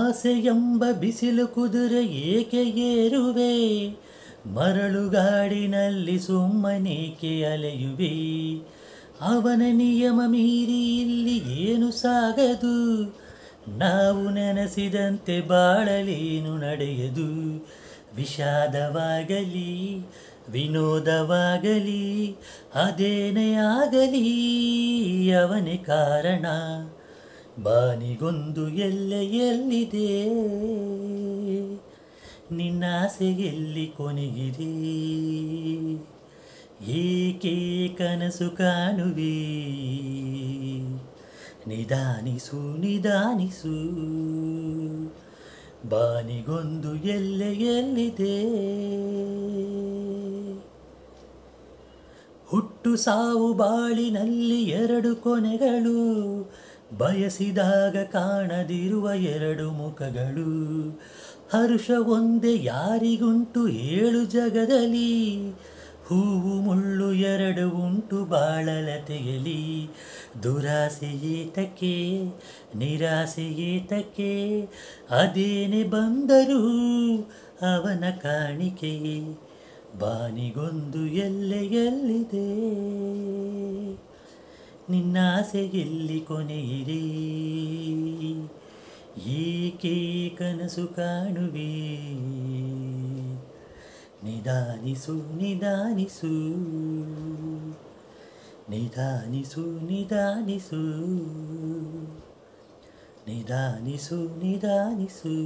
ಆಸೆಯೆಂಬ ಬಿಸಿಲು ಕುದುರೆ ಏಕೆ ಏರುವೆ, ಮರಳುಗಾಡಿನಲ್ಲಿ ಸುಮ್ಮನೇಕೆ ಅಲೆಯುವೆ. ಅವನ ನಿಯಮ ಮೀರಿ ಇಲ್ಲಿ ಏನು ಸಾಗದು, ನಾವು ನೆನೆಸಿದಂತೆ ಬಾಳಲೇನು ನಡೆಯದು. ವಿಷಾದವಾಗಲಿ ವಿನೋದವಾಗಲಿ ಅದೇನೇ ಆಗಲಿ ಅವನೇ ಕಾರಣ. ಬಾನಿಗೊಂದು ಎಲ್ಲೆ ಎಲ್ಲಿದೆ, ನಿನ್ನಾಸೆ ಎಲ್ಲಿ ಕೊನೆಗಿದೆ. ಏಕೆ ಕನಸು ಕಾಣುವೆ, ನಿಧಾನಿಸು ನಿಧಾನಿಸು. ಬಾನಿಗೊಂದು ಎಲ್ಲೆ ಎಲ್ಲಿದೆ. ಹುಟ್ಟು ಸಾವು ಬಾಳಿನಲ್ಲಿ ಎರಡು ಕೊನೆಗಳು, ಬಯಸಿದಾಗ ಕಾಣದಿರುವ ಎರಡು ಮುಖಗಳು. ಹರುಷ ಒಂದೇ ಯಾರಿಗುಂಟು ಏಳು ಜಗದಲ್ಲಿ, ಹೂವು ಮುಳ್ಳು ಎರಡು ಉಂಟು ಬಾಳಲತೆಯಲಿ. ದುರಾಸೆ ಏತಕ್ಕೆ ನಿರಾಸೆ ಏತಕ್ಕೆ, ಅದೇನೆ ಬಂದರೂ ಅವನ ಕಾಣಿಕೆ. ಬಾನಿಗೊಂದು ಎಲ್ಲೆ ಎಲ್ಲಿದೆ, ನಿನ್ನಾಸೆ ಎಲ್ಲಿ ಕೊನೆಯಿದೆ. ಏಕೆ ಕನಸು ಕಾಣುವೆ, ನಿಧಾನಿಸು ನಿಧಾನಿಸು. ನಿಧಾನಿಸು ನಿಧಾನಿಸು. ನಿಧಾನಿಸು ನಿಧಾನಿಸು.